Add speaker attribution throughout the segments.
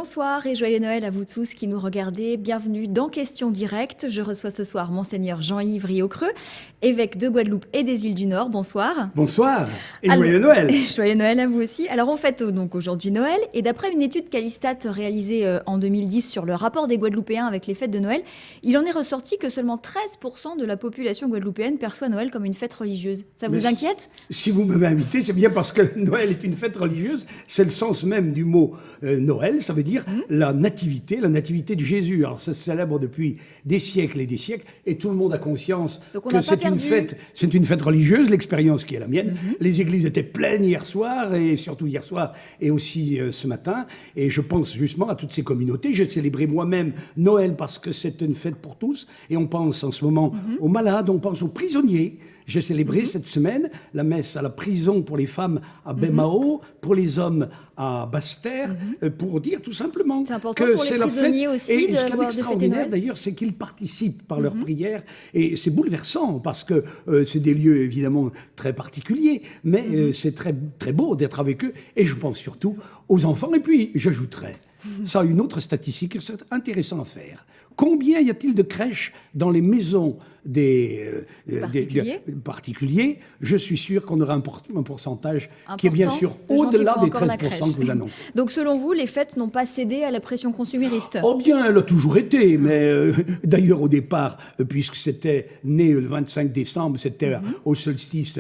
Speaker 1: Bonsoir et joyeux Noël à vous tous qui nous regardez. Bienvenue dans Questions Directes. Je reçois ce soir Monseigneur Jean-Yves Riaucreux, évêque de Guadeloupe et des îles du Nord. Bonsoir.
Speaker 2: Bonsoir et joyeux Noël.
Speaker 1: Joyeux Noël à vous aussi. Alors on fête donc aujourd'hui Noël et d'après une étude Callistat réalisée en 2010 sur le rapport des Guadeloupéens avec les fêtes de Noël, il en est ressorti que seulement 13% de la population guadeloupéenne perçoit Noël comme une fête religieuse. Ça vous inquiète ?
Speaker 2: Si vous m'avez invité, c'est bien parce que Noël est une fête religieuse. C'est le sens même du mot Noël. Ça veut dire la nativité de Jésus. Alors ça se célèbre depuis des siècles et des siècles et tout le monde a conscience que c'est une fête religieuse, l'expérience qui est la mienne. Les églises étaient pleines hier soir et surtout hier soir et aussi ce matin. Et je pense justement à toutes ces communautés. J'ai célébré moi-même Noël parce que c'est une fête pour tous et on pense en ce moment aux malades, on pense aux prisonniers. J'ai célébré cette semaine la messe à la prison pour les femmes à Baie-Mahault, pour les hommes à Basse-Terre, pour dire tout simplement que c'est la fête.
Speaker 1: Aussi
Speaker 2: et ce qui est extraordinaire d'ailleurs, c'est qu'ils participent par leurs prières et c'est bouleversant parce que c'est des lieux évidemment très particuliers, mais c'est très, très beau d'être avec eux et je pense surtout aux enfants. Et puis j'ajouterais ça, une autre statistique, c'est intéressant à faire. Combien y a-t-il de crèches dans les maisons des particuliers? Je suis sûr qu'on aura un pourcentage qui est bien sûr au-delà des 13% que vous annoncez.
Speaker 1: Donc selon vous, les fêtes n'ont pas cédé à la pression consumériste?
Speaker 2: Oh bien, elle a toujours été, mais d'ailleurs au départ, puisque c'était né le 25 décembre, c'était au solstice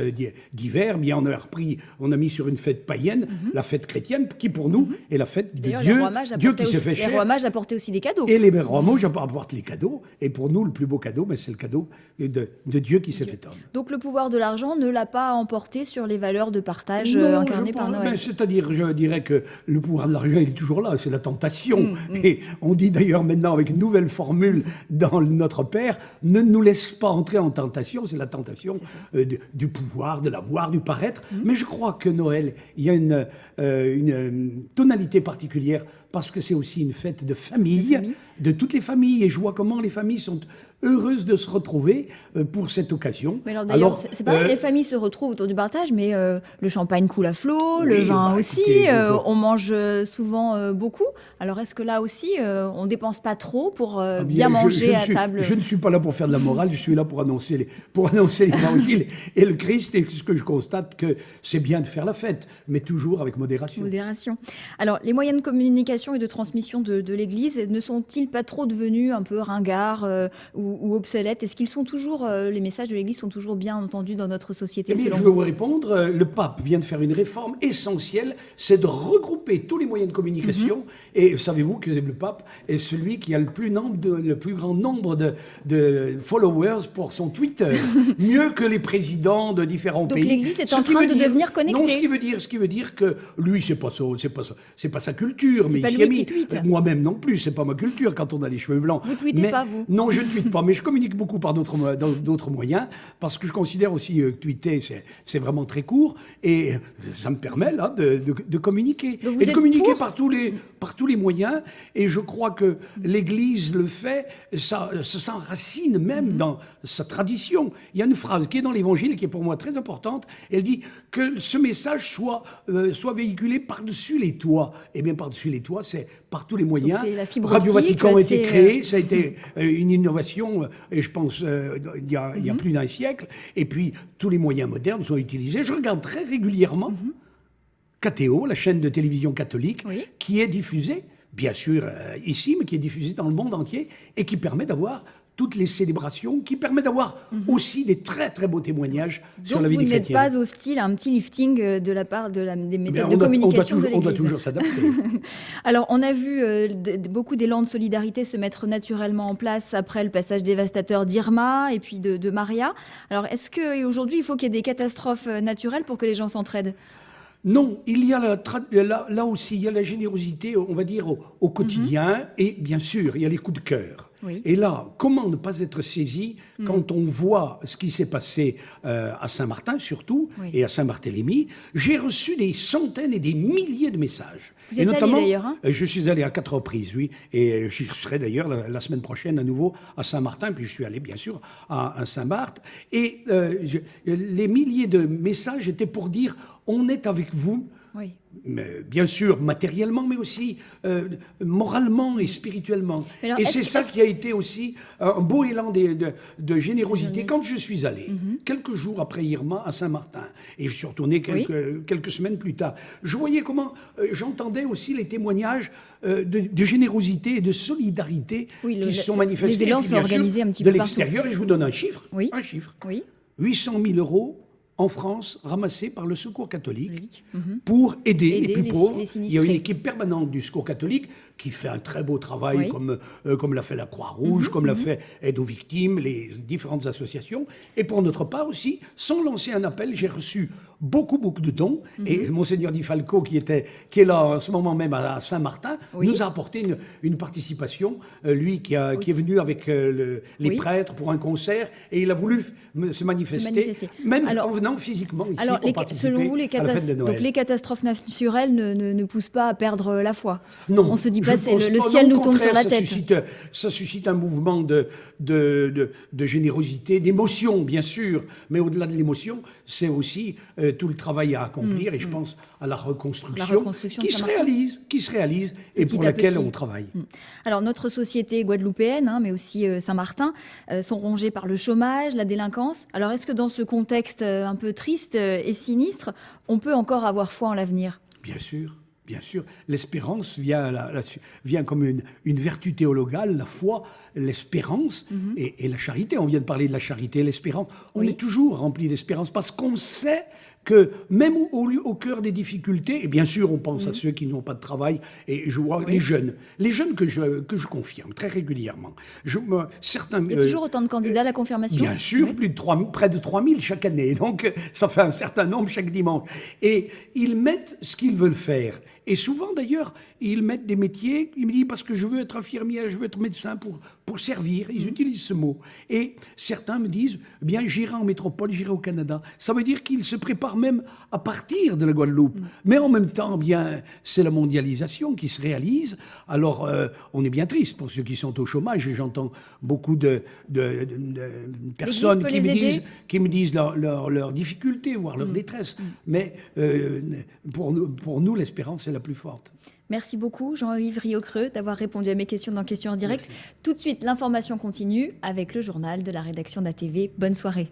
Speaker 2: d'hiver, bien on a mis sur une fête païenne, la fête chrétienne, qui pour nous est la fête de Dieu qui s'est fait cher.
Speaker 1: Les rois mages apportaient aussi des cadeaux.
Speaker 2: Et les rois mages apportent les cadeaux, et pour nous le plus beau cadeau, c'est le cadeau de Dieu qui s'est fait homme.
Speaker 1: Donc le pouvoir de l'argent ne l'a pas emporté sur les valeurs de partage incarnées par Noël.
Speaker 2: C'est-à-dire, je dirais que le pouvoir de l'argent, il est toujours là, c'est la tentation. Et on dit d'ailleurs maintenant avec une nouvelle formule dans Notre Père, ne nous laisse pas entrer en tentation, c'est la tentation du pouvoir, de l'avoir, du paraître. Mais je crois que Noël, il y a une tonalité particulière parce que c'est aussi une fête de famille, de toutes les familles. Et je vois comment les familles sont heureuses de se retrouver pour cette occasion.
Speaker 1: Mais alors d'ailleurs, c'est pareil, les familles se retrouvent autour du partage, mais le champagne coule à flot, le vin aussi, on mange souvent beaucoup. Alors est-ce que là aussi, on ne dépense pas trop pour bien manger à table?
Speaker 2: Je ne suis pas là pour faire de la morale, je suis là pour annoncer l'évangile et le Christ. Et ce que je constate, que c'est bien de faire la fête, mais toujours avec modération.
Speaker 1: Alors, les moyens de communication et de transmission de l'Église ne sont-ils pas trop devenus un peu ringards ou obsolètes? Est-ce qu'ils sont toujours, les messages de l'Église sont toujours bien entendus dans notre société?
Speaker 2: Je vais vous répondre. Le pape vient de faire une réforme essentielle, c'est de regrouper tous les moyens de communication. Et savez-vous que le pape est celui qui a le plus grand nombre de followers pour son Twitter, mieux que les présidents de différents pays.
Speaker 1: Donc l'Église est en train de devenir connectée.
Speaker 2: Non, ce qui veut dire que lui, c'est pas sa culture, mais
Speaker 1: pas lui qui tweete.
Speaker 2: Moi-même non plus, c'est pas ma culture quand on a les cheveux blancs.
Speaker 1: Vous tweetez pas, vous?
Speaker 2: Non, je ne tweete pas, mais je communique beaucoup par d'autres moyens, parce que je considère aussi que tweeter, c'est vraiment très court, et ça me permet là de communiquer.
Speaker 1: Donc
Speaker 2: et de communiquer par tous les moyens, et je crois que l'Église le fait, ça s'enracine même dans sa tradition. Il y a une phrase qui est dans l'Évangile, qui est pour moi très importante, elle dit que ce message soit véhiculé par-dessus les toits. Eh bien, par-dessus les toits, c'est par tous les moyens. Radio Vatican a été créé, ça a été une innovation, et je pense, il y a plus d'un siècle. Et puis, tous les moyens modernes sont utilisés. Je regarde très régulièrement KTO, la chaîne de télévision catholique, qui est diffusée, bien sûr, ici, mais qui est diffusée dans le monde entier, et qui permet d'avoir toutes les célébrations, qui permet d'avoir aussi des très très beaux témoignages sur la vie des chrétiens.
Speaker 1: Donc vous n'êtes pas hostile à un petit lifting de la part des méthodes de communication de l'Église?
Speaker 2: On doit toujours s'adapter.
Speaker 1: Alors on a vu beaucoup d'élan de solidarité se mettre naturellement en place après le passage dévastateur d'Irma et puis de Maria. Alors est-ce qu'aujourd'hui il faut qu'il y ait des catastrophes naturelles pour que les gens s'entraident?
Speaker 2: Non, il y a là aussi, il y a la générosité, on va dire, au quotidien, et bien sûr, il y a les coups de cœur. Et là, comment ne pas être saisi quand on voit ce qui s'est passé à Saint-Martin, surtout, et à Saint-Barthélemy? J'ai reçu des centaines et des milliers de messages.
Speaker 1: Vous êtes allé d'ailleurs, hein?
Speaker 2: Je suis allé à 4 reprises, oui, et je serai d'ailleurs la semaine prochaine à nouveau à Saint-Martin, puis je suis allé bien sûr à Saint-Barth. Et les milliers de messages étaient pour dire: on est avec vous.
Speaker 1: Oui.
Speaker 2: Mais, bien sûr, matériellement, mais aussi moralement et spirituellement.
Speaker 1: Alors,
Speaker 2: et c'est ça qui a été aussi un beau élan de générosité. Quand je suis allé, quelques jours après Irma, à Saint-Martin, et je suis retourné quelques semaines plus tard, je voyais comment, j'entendais aussi les témoignages de générosité et de solidarité qui se sont manifestés.
Speaker 1: Les élans sont organisés un petit peu
Speaker 2: de l'extérieur. Et je vous donne un chiffre.
Speaker 1: Oui.
Speaker 2: Un chiffre.
Speaker 1: Oui.
Speaker 2: 800 000 euros en France, ramassés par le Secours catholique pour aider les plus pauvres. Il y a une équipe permanente du Secours catholique qui fait un très beau travail, comme l'a fait la Croix-Rouge, comme l'a fait Aide aux victimes, les différentes associations. Et pour notre part aussi, sans lancer un appel, j'ai reçu beaucoup de dons. Et Monseigneur Di Falco, qui est là en ce moment même à Saint-Martin, nous a apporté une participation. Lui qui est venu avec les prêtres pour un concert, et il a voulu se manifester. Même en venant physiquement ici pour participer
Speaker 1: selon vous,
Speaker 2: à la fête de Noël.
Speaker 1: Donc les catastrophes naturelles ne poussent pas à perdre la foi.
Speaker 2: Non.
Speaker 1: On se dit pas, le ciel nous tombe sur la tête.
Speaker 2: Ça suscite un mouvement de générosité, d'émotion, bien sûr. Mais au-delà de l'émotion, c'est aussi tout le travail à accomplir. Et je pense à la reconstruction qui se réalise et pour laquelle on travaille.
Speaker 1: Alors, notre société guadeloupéenne, mais aussi Saint-Martin, sont rongées par le chômage, la délinquance. Alors, est-ce que dans ce contexte un peu triste et sinistre, on peut encore avoir foi en l'avenir ?
Speaker 2: Bien sûr. Bien sûr, l'espérance vient comme une vertu théologale, la foi, l'espérance et la charité. On vient de parler de la charité et l'espérance. On est toujours rempli d'espérance parce qu'on sait que même au cœur des difficultés, et bien sûr on pense à ceux qui n'ont pas de travail, et je vois les jeunes que je confirme très régulièrement. Certains,
Speaker 1: il y a toujours autant de candidats à la confirmation ?
Speaker 2: Bien sûr, près de 3000 chaque année, donc ça fait un certain nombre chaque dimanche. Et ils mettent ce qu'ils veulent faire. Et souvent, d'ailleurs, ils mettent des métiers, ils me disent, parce que je veux être infirmière, je veux être médecin pour servir. Ils utilisent ce mot. Et certains me disent, bien, j'irai en métropole, j'irai au Canada. Ça veut dire qu'ils se préparent même à partir de la Guadeloupe. Mais en même temps, bien, c'est la mondialisation qui se réalise. Alors, on est bien triste pour ceux qui sont au chômage. Et j'entends beaucoup de personnes qui me disent leurs difficultés, voire leur détresse. Mais pour nous, l'espérance, c'est la plus forte.
Speaker 1: Merci beaucoup Jean-Yves Riocreux d'avoir répondu à mes questions dans Questions en direct. Merci. Tout de suite, l'information continue avec le journal de la rédaction d'ATV. Bonne soirée.